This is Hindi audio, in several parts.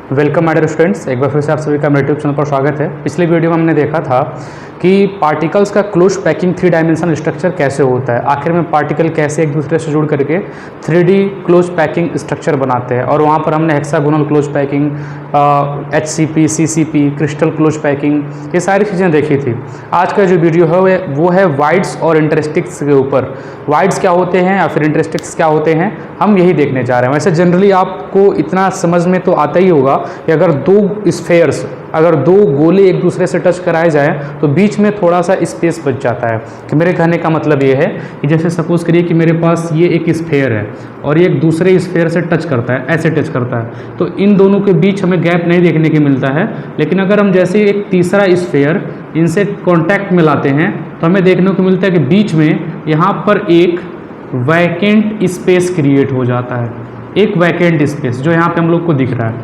वेलकम माय डियर स्टूडेंट्स, एक बार फिर से आप सभी का मेरे यूट्यूब चैनल पर स्वागत है। पिछले वीडियो में हमने देखा था कि पार्टिकल्स का क्लोज पैकिंग 3 डायमेंशनल स्ट्रक्चर कैसे होता है। आखिर में पार्टिकल कैसे एक दूसरे से जुड़ करके 3D क्लोज पैकिंग स्ट्रक्चर बनाते हैं, और वहाँ पर हमने hexagonal close packing, HCP, CCP, crystal close packing, ये सारी चीज़ें देखी थी। आज का जो वीडियो है वो है वाइड्स और इंटरस्टिक्स के ऊपर। वाइड्स क्या होते हैं या फिर इंटरस्टिक्स क्या होते हैं, हम यही देखने जा रहे हैं। वैसे जनरली आपको इतना समझ में तो आता ही होगा कि अगर दो स्फेयर्स, अगर दो गोले एक दूसरे से टच कराए जाएं तो बीच में थोड़ा सा स्पेस बच जाता है। कि मेरे कहने का मतलब ये है कि जैसे सपोज करिए कि मेरे पास ये एक स्फेयर है और ये एक दूसरे स्फेयर से टच करता है, ऐसे टच करता है, तो इन दोनों के बीच हमें गैप नहीं देखने को मिलता है। लेकिन अगर हम जैसे एक तीसरा स्फेयर इनसे कॉन्टैक्ट में लाते हैं तो हमें देखने को मिलता है कि बीच में यहाँ पर एक वैकेंट स्पेस क्रिएट हो जाता है। एक वैकेंट स्पेस जो यहाँ पे हम लोग को दिख रहा है।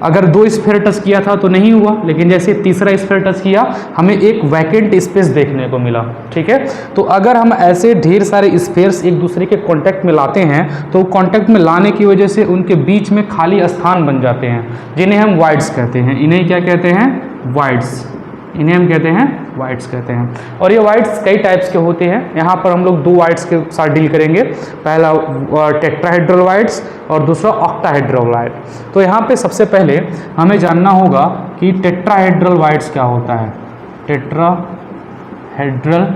अगर दो स्फेयर टच किया था तो नहीं हुआ, लेकिन जैसे तीसरा स्फेयर टच किया हमें एक वैकेंट स्पेस देखने को मिला। ठीक है, तो अगर हम ऐसे ढेर सारे स्फेयर्स एक दूसरे के कांटेक्ट में लाते हैं तो कांटेक्ट में लाने की वजह से उनके बीच में खाली स्थान बन जाते हैं, जिन्हें हम वाइड्स कहते हैं। इन्हें क्या कहते हैं? वाइड्स। इन्हें हम कहते हैं वाइड्स कहते हैं। और ये वाइड्स कई टाइप्स के होते हैं। यहाँ पर हम लोग दो वाइड्स के साथ डील करेंगे, पहला टेट्राहेड्रल वाइड्स और दूसरा ऑक्टाहेड्रल वाइड। तो यहाँ पे सबसे पहले हमें जानना होगा कि टेट्राहेड्रल वाइड्स क्या होता है। टेट्राहेड्रल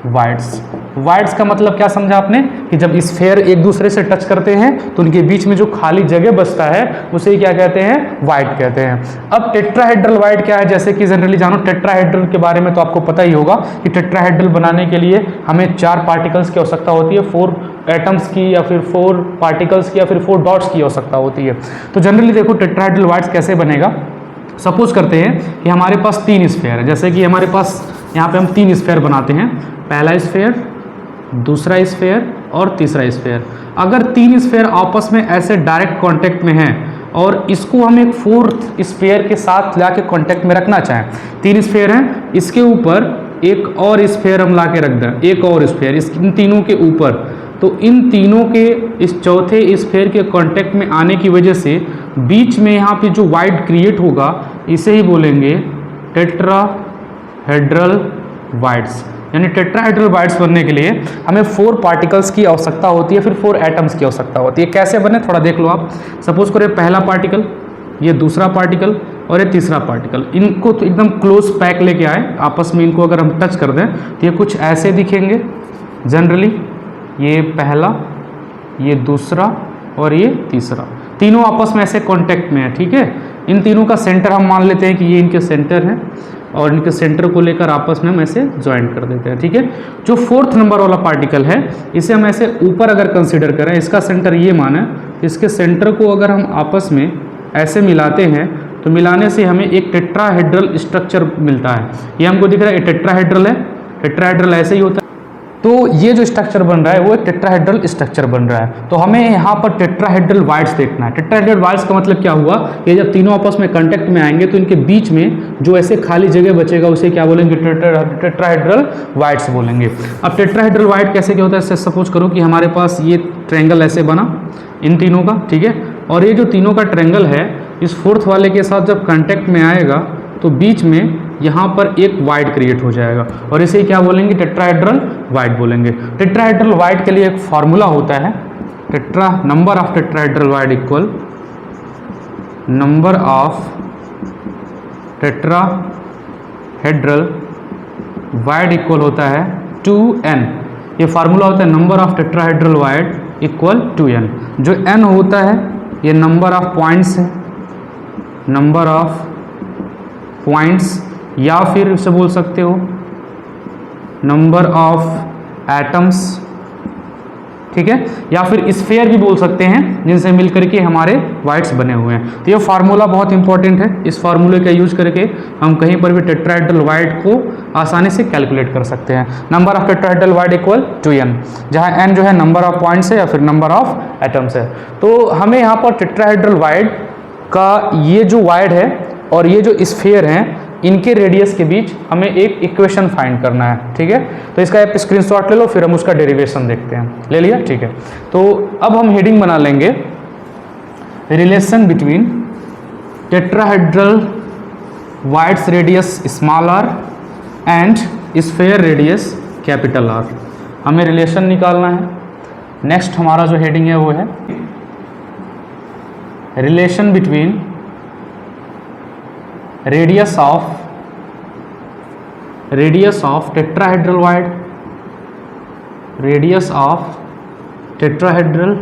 वाइड्स, वाइड्स का मतलब क्या समझा आपने कि जब स्फेयर एक दूसरे से टच करते हैं तो उनके बीच में जो खाली जगह बचता है उसे क्या कहते हैं? वाइड कहते हैं। अब टेट्राहेड्रल वाइड क्या है, जैसे कि जनरली जानो टेट्राहेड्रल के बारे में तो आपको पता ही होगा कि टेट्राहेड्रल बनाने के लिए हमें 4 पार्टिकल्स की आवश्यकता होती है, 4 एटम्स की या फिर 4 पार्टिकल्स की या फिर 4 डॉट्स की आवश्यकता होती है। तो जनरली देखो टेट्राहेड्रल वाइड्स कैसे बनेगा। सपोज करते हैं कि हमारे पास 3 स्फेयर है, जैसे कि हमारे पास यहाँ पे हम 3 स्फेयर बनाते हैं, पहला स्फेयर, दूसरा स्फेयर और तीसरा स्फेयर। अगर 3 स्फेयर आपस में ऐसे डायरेक्ट कांटेक्ट में हैं और इसको हम एक 4th स्फेयर के साथ लाके कांटेक्ट में रखना चाहें, 3 स्फेयर हैं, इसके ऊपर एक और स्फेयर हम लाके रख दें, एक और स्फेयर इन तीनों के ऊपर, तो इन तीनों के इस चौथे स्फेयर के कांटेक्ट में आने की वजह से बीच में यहाँ पे जो वाइड क्रिएट होगा इसे ही बोलेंगे टेट्राहेड्रल वाइड्स। यानी टेट्राहेड्रल वाइड्स बनने के लिए हमें 4 पार्टिकल्स की आवश्यकता होती है, फिर 4 एटम्स की आवश्यकता होती है। कैसे बने थोड़ा देख लो आप। सपोज करें पहला पार्टिकल, ये दूसरा पार्टिकल और ये तीसरा पार्टिकल, इनको तो एकदम क्लोज पैक लेके आए आपस में। इनको अगर हम टच कर दें तो ये कुछ ऐसे दिखेंगे जनरली, ये पहला, ये दूसरा और ये तीसरा, तीनों आपस में ऐसे कांटेक्ट में है। ठीक है, इन तीनों का सेंटर हम मान लेते हैं कि ये इनके सेंटर है और इनके सेंटर को लेकर आपस में हम ऐसे ज्वाइन कर देते हैं। ठीक है, जो 4th नंबर वाला पार्टिकल है इसे हम ऐसे ऊपर अगर कंसीडर करें, इसका सेंटर ये माने, इसके सेंटर को अगर हम आपस में ऐसे मिलाते हैं तो मिलाने से हमें एक टेट्राहेड्रल स्ट्रक्चर मिलता है। ये हमको दिख रहा है ये टेट्राहेड्रल है, टेट्राहेड्रल ऐसे ही होता है। तो ये जो स्ट्रक्चर बन रहा है वो एक टेट्राहेड्रल स्ट्रक्चर बन रहा है। तो हमें यहाँ पर टेट्राहेड्रल वाइड्स देखना है। टेट्राहेड्रल वाइड्स का मतलब क्या हुआ, ये जब तीनों आपस में कांटेक्ट में आएंगे तो इनके बीच में जो ऐसे खाली जगह बचेगा उसे क्या बोलेंगे? टेट्राहेड्रल वाइड्स बोलेंगे। अब टेट्राहेड्रल वाइड कैसे क्या होता है, सपोज करो कि हमारे पास ये ट्रायंगल ऐसे बना इन तीनों का, ठीक है, और ये जो तीनों का ट्रायंगल है इस 4th वाले के साथ जब कांटेक्ट में आएगा तो बीच में यहाँ पर एक वाइड क्रिएट हो जाएगा और इसे क्या बोलेंगे? टेट्राहेड्रल वाइड बोलेंगे। टेट्राहेड्रल वाइड के लिए एक फार्मूला होता है, number of tetrahedral wide equal number of tetrahedral wide equal होता है 2n। ये फार्मूला होता है number of tetrahedral wide equal 2n। जो n होता है ये नंबर ऑफ पॉइंट्स है, नंबर ऑफ पॉइंट्स, या फिर इसे बोल सकते हो नंबर ऑफ एटम्स। ठीक है, या फिर स्फेयर भी बोल सकते हैं जिनसे मिलकर के हमारे वाइड्स बने हुए हैं। तो ये फार्मूला बहुत इंपॉर्टेंट है। इस फार्मूले का यूज करके हम कहीं पर भी टेट्राहेड्रल वाइड को आसानी से कैलकुलेट कर सकते हैं। Number of tetrahedral wide equal 2n, जहाँ n जो है नंबर ऑफ पॉइंट्स है या फिर नंबर ऑफ एटम्स है। तो हमें यहाँ पर टेट्राहेड्रल वाइड का ये जो वाइड है और ये जो स्फेयर हैं इनके रेडियस के बीच हमें एक इक्वेशन फाइंड करना है। ठीक है, तो इसका आप स्क्रीनशॉट ले लो, फिर हम उसका डेरिवेशन देखते हैं। ले लिया? ठीक है, तो अब हम हेडिंग बना लेंगे relation between tetrahedral voids radius small r and sphere radius capital R. हमें रिलेशन निकालना है। नेक्स्ट हमारा जो हेडिंग है वो है relation between radius of tetrahedral void, radius of tetrahedral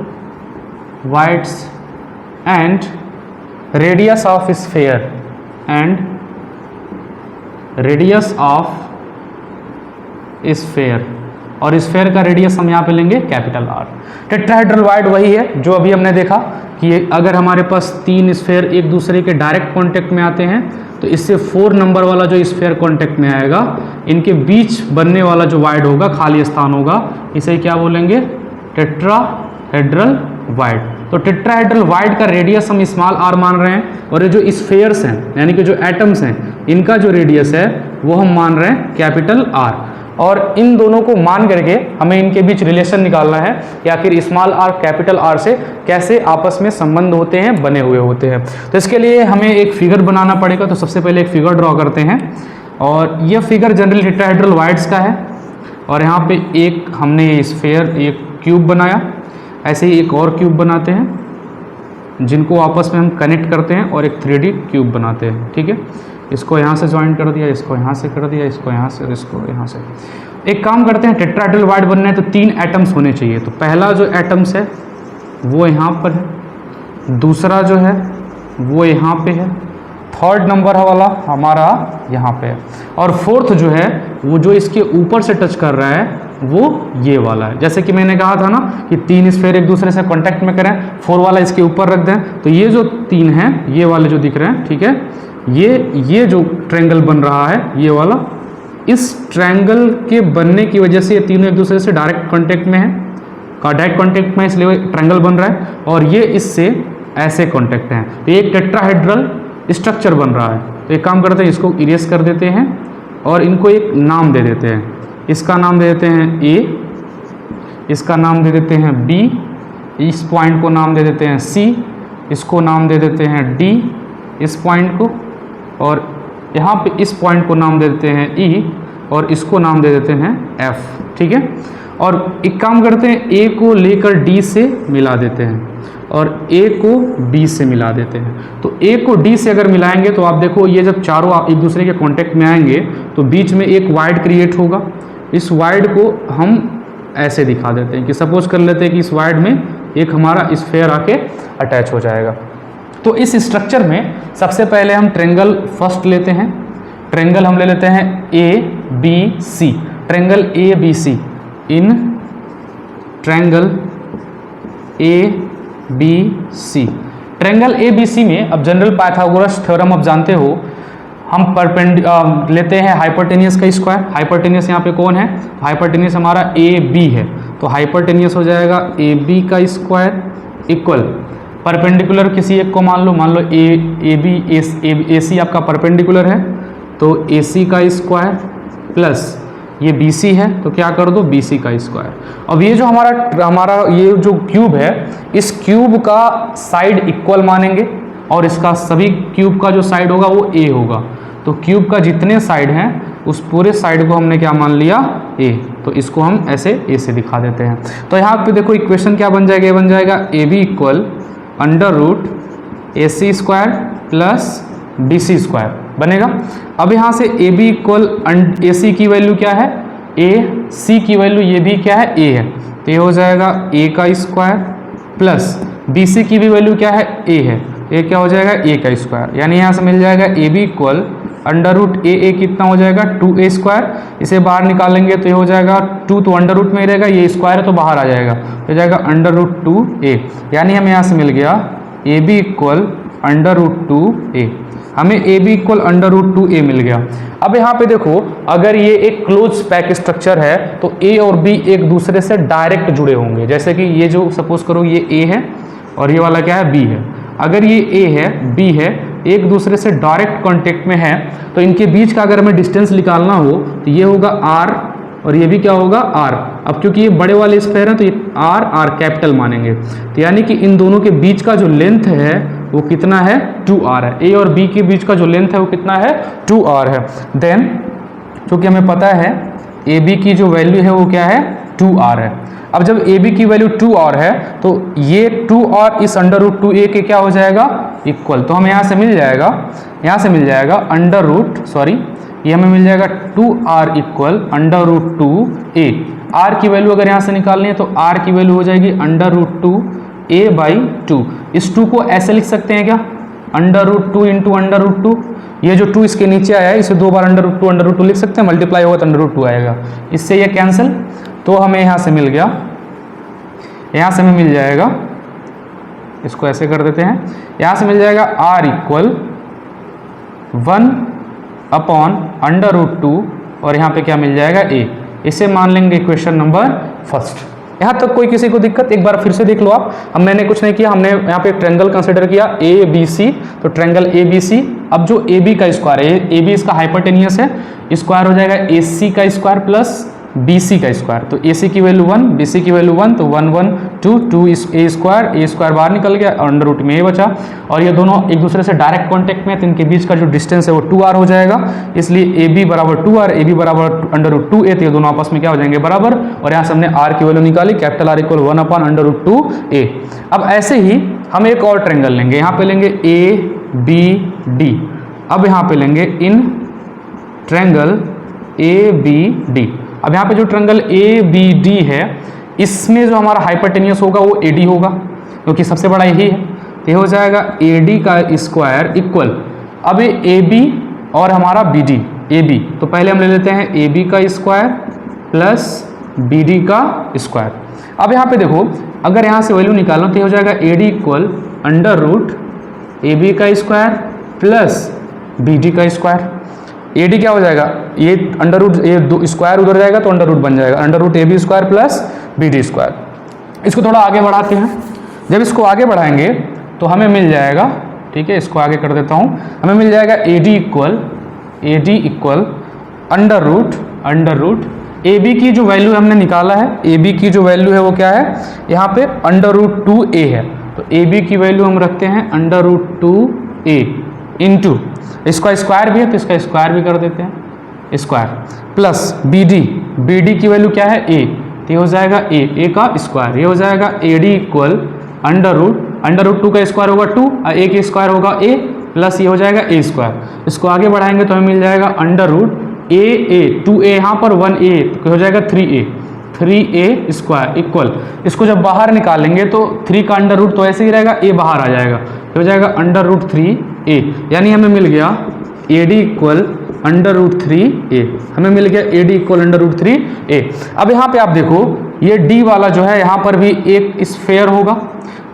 voids and radius of sphere and radius of sphere, और स्फेयर का रेडियस हम यहाँ पे लेंगे कैपिटल आर। टेट्राहेड्रल वाइड वही है जो अभी हमने देखा कि अगर हमारे पास 3 स्फेयर एक दूसरे के डायरेक्ट कांटेक्ट में आते हैं तो इससे 4 नंबर वाला जो स्फेयर कांटेक्ट में आएगा, इनके बीच बनने वाला जो वाइड होगा, खाली स्थान होगा, इसे क्या बोलेंगे? Tetrahedral void. तो टेट्राहेड्रल वाइड का रेडियस हम स्मॉल आर मान रहे हैं, और ये जो स्फेयर्स हैं यानी कि जो एटम्स हैं, इनका जो रेडियस है वो हम मान रहे हैं कैपिटल आर। और इन दोनों को मान करके हमें इनके बीच रिलेशन निकालना है कि आखिर स्मॉल आर कैपिटल आर से कैसे आपस में संबंध होते हैं, बने हुए होते हैं। तो इसके लिए हमें एक फिगर बनाना पड़ेगा। तो सबसे पहले एक फिगर ड्रॉ करते हैं, और यह फिगर जनरली टेट्राहेड्रल वाइड्स का है। और यहाँ पे एक हमने स्फेयर, एक क्यूब बनाया, ऐसे ही एक और क्यूब बनाते हैं जिनको आपस में हम कनेक्ट करते हैं और एक 3D क्यूब बनाते हैं। ठीक है, इसको यहाँ से ज्वाइन कर दिया, इसको यहाँ से कर दिया, इसको यहाँ से, इसको यहाँ से। एक काम करते हैं, टेट्राहेड्रल वाइड बनना है तो 3 एटम्स होने चाहिए। तो पहला जो एटम्स है वो यहाँ पर है, दूसरा जो है वो यहाँ पे है, थर्ड नंबर वाला हमारा यहाँ पे है, और फोर्थ जो है वो जो इसके ऊपर से टच कर रहा है वो ये वाला है। जैसे कि मैंने कहा था ना कि 3 स्फेयर एक दूसरे से कांटेक्ट में करें, 4 वाला इसके ऊपर रख दें, तो ये जो 3 हैं, ये वाले जो दिख रहे हैं, ठीक है, ये जो ट्रायंगल बन रहा है ये वाला, इस ट्रायंगल के बनने की वजह से ये तीनों एक दूसरे से डायरेक्ट कांटेक्ट में है, डायरेक्ट कांटेक्ट में, इसलिए ट्रायंगल बन रहा है, और ये इससे ऐसे कांटेक्ट हैं। तो एक टेट्राहेड्रल स्ट्रक्चर बन रहा है। तो एक काम करते हैं, इसको इरेज कर देते हैं और इनको एक नाम दे देते हैं। इसका नाम दे देते हैं ए, इसका नाम दे देते हैं बी, इस पॉइंट को नाम दे देते हैं सी, इसको नाम दे देते हैं डी, इस पॉइंट को, और यहाँ पे इस पॉइंट को नाम दे देते हैं ई, और इसको नाम दे देते हैं एफ। ठीक है, और एक काम करते हैं, ए को लेकर डी से मिला देते हैं और ए को बी से मिला देते हैं। तो ए को डी से अगर मिलाएंगे तो आप देखो, ये जब चारों एक दूसरे के कांटेक्ट में आएंगे तो बीच में एक वाइड क्रिएट होगा। इस वाइड को हम ऐसे दिखा देते हैं कि सपोज कर लेते हैं कि इस वाइड में एक हमारा स्फेयर आके अटैच हो जाएगा। तो इस स्ट्रक्चर में सबसे पहले हम ट्रायंगल फर्स्ट लेते हैं। ट्रायंगल हम ले लेते हैं A B C, triangle A B C. In triangle A B C, triangle A B C में अब जनरल पाइथागोरस थ्योरम आप जानते हो, हम लेते हैं हाइपोटेनियस का स्क्वायर। हाइपोटेनियस यहाँ पे कौन है? हाइपोटेनियस हमारा ए बी है, तो हाइपोटेनियस हो जाएगा ए बी का स्क्वायर इक्वल परपेंडिकुलर किसी एक को मान लो ए सी आपका परपेंडिकुलर है, तो ए सी का स्क्वायर प्लस ये बी सी है, तो क्या कर दो बी सी का स्क्वायर। अब ये जो हमारा ये जो क्यूब है, इस क्यूब का साइड इक्वल मानेंगे और इसका सभी क्यूब का जो साइड होगा वो ए होगा। तो क्यूब का जितने साइड हैं उस पूरे साइड को हमने क्या मान लिया? ए। तो इसको हम ऐसे ए से दिखा देते हैं। तो यहाँ पे देखो इक्वेशन क्या बन जाएगा? ये बन जाएगा A B equal under root A C square plus B C square बनेगा। अब यहाँ से ए बी इक्वल ए सी की वैल्यू क्या है? ए, सी की वैल्यू ये भी क्या है? ए है, तो ये हो जाएगा ए का स्क्वायर प्लस बी सी की भी वैल्यू क्या है? ए है, ये क्या हो जाएगा? ए का स्क्वायर। यानी यहाँ से मिल जाएगा A B equal under root A कितना हो जाएगा? 2a square. इसे बाहर निकालेंगे तो ये हो जाएगा 2 तो अंडर रूट में ही रहेगा, ये स्क्वायर है तो बाहर आ जाएगा, तो जाएगा अंडर रूट 2a। यानी हमें यहाँ से मिल गया A B equal under root 2a। हमें A B equal under root 2a मिल गया। अब यहाँ पे देखो, अगर ये एक क्लोज पैक स्ट्रक्चर है तो a और b एक दूसरे से डायरेक्ट जुड़े होंगे। जैसे कि ये जो सपोज करो ये a है और ये वाला क्या है? b है। अगर ये a है b है, एक दूसरे से डायरेक्ट कांटेक्ट में है, तो इनके बीच का अगर हमें डिस्टेंस निकालना हो तो ये होगा r और ये भी क्या होगा? r। अब क्योंकि ये बड़े वाले स्क्वायर हैं तो ये r कैपिटल मानेंगे, तो यानी कि इन दोनों के बीच का जो लेंथ है वो कितना है 2r है। ए और बी के बीच का जो लेंथ है वो कितना है 2r है। देन चूँकि हमें पता है ए बी की जो वैल्यू है वो क्या है 2r है। अब जब ए बी की वैल्यू 2r है तो ये 2r इस अंडर रूट 2a के क्या हो जाएगा इक्वल। तो हमें यहाँ से मिल जाएगा अंडर रूट ये हमें मिल जाएगा 2r equal under root 2a। r की वैल्यू अगर यहाँ से निकालनी है तो r की वैल्यू हो जाएगी अंडर रूट 2a बाई 2। इस 2 को ऐसे लिख सकते हैं क्या under root 2 into under root 2। ये जो 2 इसके नीचे आया है इसे 2 बार अंडर रूट 2 लिख सकते हैं, मल्टीप्लाई होगा तो अंडर रूट 2 आएगा, इससे ये कैंसिल। तो हमें यहाँ से मिल गया, यहाँ से हमें मिल जाएगा, इसको ऐसे कर देते हैं, यहाँ से मिल जाएगा r equal 1 upon under root 2 और यहाँ पे क्या मिल जाएगा a। इसे मान लेंगे इक्वेशन नंबर फर्स्ट। यहाँ तक कोई किसी को दिक्कत? एक बार फिर से देख लो आप। मैंने कुछ नहीं किया, हमने यहाँ पे एक ट्रायंगल कंसीडर किया ABC, तो ट्रायंगल ABC। अब जो AB का स्क्वायर है, AB इसका हाइपोटेनियस है, स्क्वायर हो जाएगा AC का स्क्वायर प्लस BC का स्क्वायर। तो AC की वैल्यू 1, BC की वैल्यू 1, तो 1 1 2 a स्क्वायर बाहर निकल गया, अंडर रूट में a बचा। और ये दोनों एक दूसरे से डायरेक्ट कॉन्टेक्ट में, तो इनके बीच का जो डिस्टेंस है वो 2r हो जाएगा, इसलिए AB बराबर 2r, AB बराबर अंडर रूट 2a, तो ये दोनों आपस में क्या हो जाएंगे बराबर। और यहाँ से हमने r की वैल्यू निकाली, capital R equal 1 upon under root 2a। अब ऐसे ही हम एक और ट्रायंगल लेंगे, यहाँ पे लेंगे ABD। अब यहाँ पे लेंगे इन ट्रायंगल ABD। अब यहाँ पे जो ट्रायंगल ABD है इसमें जो हमारा हाइपोटेनियस होगा वो AD होगा, क्योंकि सबसे बड़ा यही है। तो ये हो जाएगा AD का स्क्वायर इक्वल, अब ये AB और हमारा BD AB, तो पहले हम ले लेते हैं AB का स्क्वायर प्लस BD का स्क्वायर। अब यहाँ पे देखो, अगर यहाँ से वैल्यू निकालो तो ये हो जाएगा AD equal under root AB का स्क्वायर प्लस BD का स्क्वायर। AD क्या हो जाएगा, ये अंडर रूट, ये दो स्क्वायर उधर जाएगा तो अंडर रूट बन जाएगा, under root AB square plus BD square. इसको थोड़ा आगे बढ़ाते हैं। जब इसको आगे बढ़ाएंगे तो हमें मिल जाएगा, ठीक है, इसको आगे कर देता हूँ, हमें मिल जाएगा AD equal under root AB की जो वैल्यू हमने निकाला है, AB की जो वैल्यू है वो क्या है, यहाँ पे अंडर रूट 2a है, तो AB की वैल्यू हम रखते हैं अंडर रूट 2a इंटू, इसका स्क्वायर भी है तो इसका स्क्वायर भी कर देते हैं स्क्वायर, प्लस BD की वैल्यू क्या है a, तो ये हो जाएगा a का स्क्वायर, ये हो जाएगा AD इक्वल अंडर रूट 2 का स्क्वायर होगा 2, a का स्क्वायर होगा a, प्लस ये हो जाएगा a स्क्वायर। इसको आगे बढ़ाएंगे तो हमें मिल जाएगा अंडर रूट a 2a यहाँ पर 1a, तो हो जाएगा 3a स्क्वायर इक्वल, इसको जब बाहर निकालेंगे तो 3 का अंडर रूट तो ऐसे ही रहेगा, a बाहर आ जाएगा, तो हो जाएगा अंडर रूट 3a। यानी हमें मिल गया AD equal under root 3a, हमें मिल गया AD equal under root 3a। अब यहाँ पे आप देखो, ये D वाला जो है यहाँ पर भी एक स्फेयर होगा,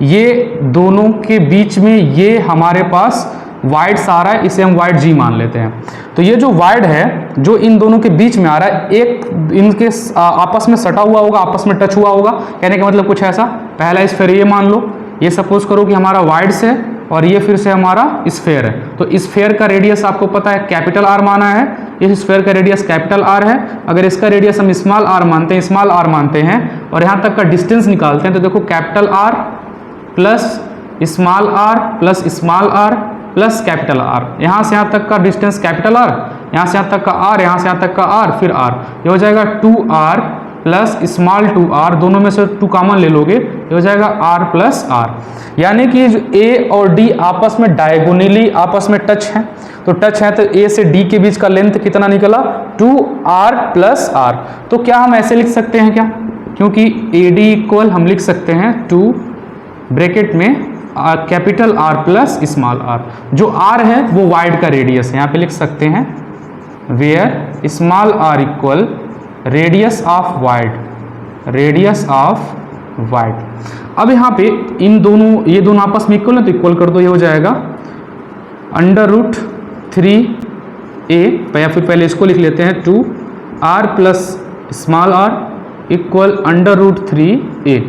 ये दोनों के बीच में ये हमारे पास वाइड आ रहा है, इसे हम वाइड G मान लेते हैं। तो ये जो वाइड है जो इन दोनों के बीच में आ रहा है, एक इनके आपस में सटा हुआ होगा, आपस में टच हुआ होगा, कहने का मतलब कुछ ऐसा। पहला स्फेयर ये मान लो, ये सपोज करो कि हमारा वाइड से और ये फिर से हमारा स्फेयर है, तो स्फेयर का रेडियस आपको पता है कैपिटल R माना है, इस स्फेयर का रेडियस कैपिटल R है। अगर इसका रेडियस हम स्मॉल r मानते हैं और यहाँ तक का डिस्टेंस निकालते हैं, तो देखो capital R plus small r plus small r plus capital R, यहाँ से यहाँ तक का डिस्टेंस कैपिटल R, यहाँ से यहाँ तक का R, यहाँ से यहाँ तक का R, फिर R, ये हो जाएगा 2R प्लस स्मॉल 2r, दोनों में से 2 कॉमन ले लोगे, ये हो जाएगा r प्लस r। यानी कि जो A और D आपस में डायगोनली आपस में टच है, तो टच है तो A से D के बीच का लेंथ कितना निकला 2r प्लस r। तो क्या हम ऐसे लिख सकते हैं क्या, क्योंकि AD इक्वल हम लिख सकते हैं 2 ब्रैकेट में capital R plus small r, जो r है वो वाइड का रेडियस है, यहाँ पे लिख सकते हैं where small r equal radius of void. अब यहाँ पे इन दोनों, ये दोनों आपस में इक्वल है तो इक्वल कर दो, ये हो जाएगा अंडर रूट 3a, या फिर पहले इसको लिख लेते हैं 2r plus small r equal under root 3a।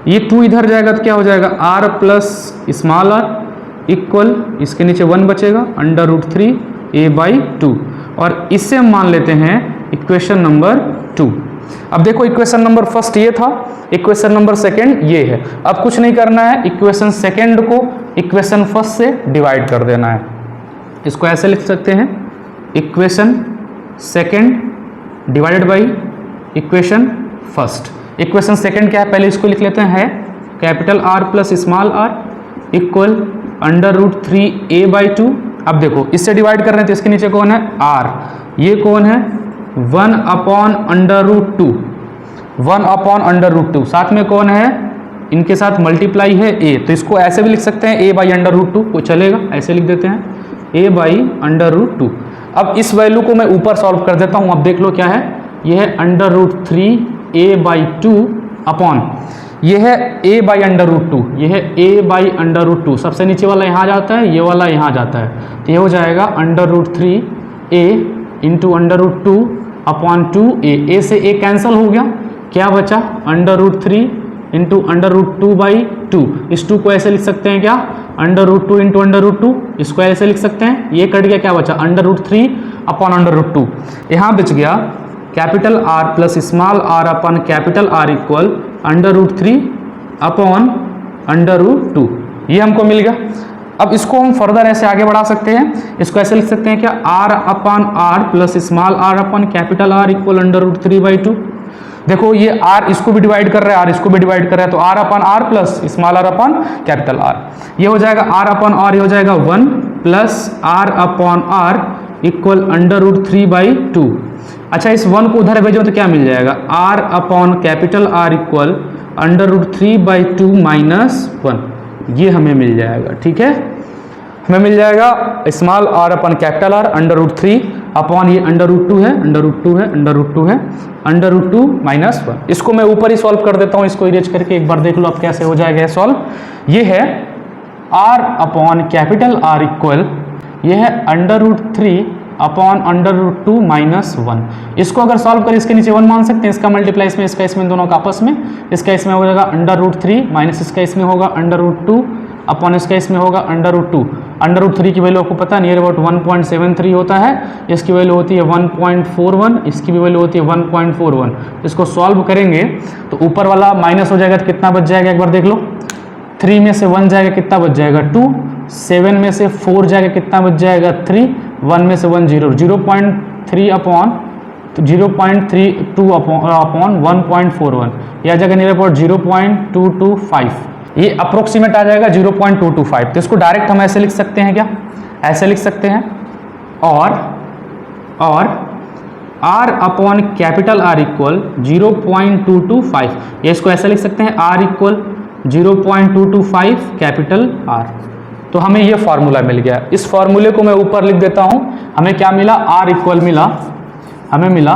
ये 2 इधर जाएगा तो क्या हो जाएगा r plus small r equal, इसके नीचे 1 बचेगा अंडर रूट 3a बाई 2, और इससे हम मान लेते हैं इक्वेशन नंबर 2। अब देखो इक्वेशन नंबर फर्स्ट ये था, इक्वेशन नंबर सेकंड ये है। अब कुछ नहीं करना है, इक्वेशन सेकंड को इक्वेशन फर्स्ट से डिवाइड कर देना है। इसको ऐसे लिख सकते हैं, equation second divided by equation first. Equation second क्या है, पहले इसको लिख लेते हैं, capital R plus small r equal √3a/2। अब देखो इससे डिवाइड कर रहे हैं तो इसके नीचे कौन है r, ये कौन है 1/√2, 1/√2, साथ में कौन है, इनके साथ मल्टीप्लाई है a, तो इसको ऐसे भी लिख सकते हैं a/√2 को चलेगा, ऐसे लिख देते हैं a/√2। अब इस वैल्यू को मैं ऊपर सॉल्व कर देता हूँ। अब देख लो क्या है, यह है √3a/2 अपॉन, यह है a/√2, यह है a/√2, सबसे नीचे वाला यहाँ जाता है, ये वाला यहाँ जाता है, तो ये हो जाएगा √3a into √2 upon 2a, a से a कैंसिल हो गया, क्या बचा √3 इंटू √2/2। इस 2 को ऐसे लिख सकते हैं क्या, √2 इंटू √2, इसको ऐसे लिख सकते हैं, ये कट गया, क्या बचा √3 अपॉन √2। यहाँ बच गया capital R plus small r upon capital R equal √3 upon √2, ये हमको मिल गया। अब इसको हम फर्दर ऐसे आगे बढ़ा सकते हैं, इसको ऐसे लिख सकते हैं क्या, R upon R plus small r upon capital R equal √3/2। देखो ये R इसको भी डिवाइड कर रहा है, R इसको भी डिवाइड कर रहा है, तो R upon R plus small r upon capital R, ये हो जाएगा R अपॉन R, ये हो जाएगा 1 plus R upon R equal √3/2। अच्छा इस 1 को उधर भेजो तो क्या मिल जाएगा, R upon capital R equal √3/2 minus 1, ये हमें मिल जाएगा। ठीक है, हमें मिल जाएगा small r upon capital R √3 upon ये √2 है, √2 है, √2 है, √2 माइनस 1। इसको मैं ऊपर ही सॉल्व कर देता हूँ, इसको इरेज करके एक बार देख लो अब कैसे हो जाएगा सॉल्व। ये है r upon capital R equal, ये है √3 अपॉन √2 माइनस 1। इसको अगर सॉल्व करें इसके नीचे 1 मान सकते हैं, इसका मल्टीप्लाई इसमें, इसका इसमें, दोनों का आपस में, इसका इसमें हो जाएगा √3 माइनस इसका इसमें होगा √2 अपॉन इसका इसमें होगा √2। √3 की वैल्यू आपको पता नियर अबाउट 1.73 होता है, इसकी वैल्यू होती है 1.41, इसकी भी वैल्यू होती है 1.41। इसको सॉल्व करेंगे तो ऊपर वाला माइनस हो जाएगा तो कितना बच जाएगा एक बार देख लो, 3 में से 1 जाएगा कितना बच जाएगा 2, 7 में से 4 जाएगा कितना बच जाएगा 3, 1 में से 1 0, 0.3 अपॉन 0.32 अपॉन 1.41, यह जगह नियर अबाउट 0.225, ये अप्रोक्सीमेट आ जाएगा 0.225। तो इसको डायरेक्ट हम ऐसे लिख सकते हैं क्या, ऐसे लिख सकते हैं, और R upon capital R equal 0.225, ये इसको ऐसे लिख सकते हैं R इक्वल 0.225 कैपिटल R। तो हमें ये फार्मूला मिल गया। इस फार्मूले को मैं ऊपर लिख देता हूं, हमें क्या मिला, R इक्वल मिला, हमें मिला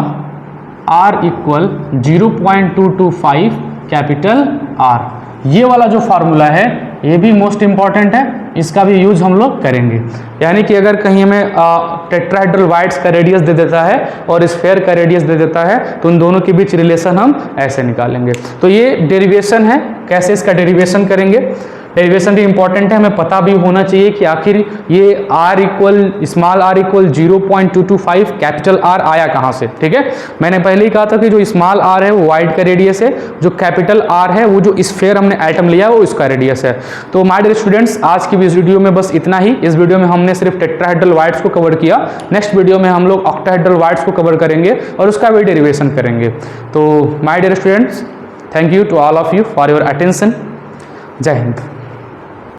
R इक्वल 0.225 कैपिटल R। ये वाला जो फार्मूला है ये भी मोस्ट इंपॉर्टेंट है, इसका भी यूज हम लोग करेंगे। यानी कि अगर कहीं हमें टेट्राहेड्रल वाइड्स का रेडियस दे देता है और स्फेयर का रेडियस दे देता है तो उन दोनों के बीच रिलेशन हम ऐसे निकालेंगे। तो ये डेरिवेशन है, कैसे इसका डेरिवेशन करेंगे, डेरिवेशन भी इंपॉर्टेंट है, हमें पता भी होना चाहिए कि आखिर ये R equal small r equal 0.225 capital R आया कहाँ से। ठीक है, मैंने पहले ही कहा था कि जो स्मॉल r है वो वाइड का रेडियस है, जो कैपिटल R है वो जो स्फेयर हमने एटम लिया है वो इसका रेडियस है। तो माय डियर स्टूडेंट्स, आज की इस वीडियो में बस इतना ही। इस वीडियो में हमने सिर्फ टेट्राहेड्रल वाइड्स को कवर किया, नेक्स्ट वीडियो में हम लोग ऑक्टाहेड्रल वाइड्स को कवर करेंगे और उसका भी डेरिवेशन करेंगे। तो my dear students, thank you to all of you for your attention. जय हिंद।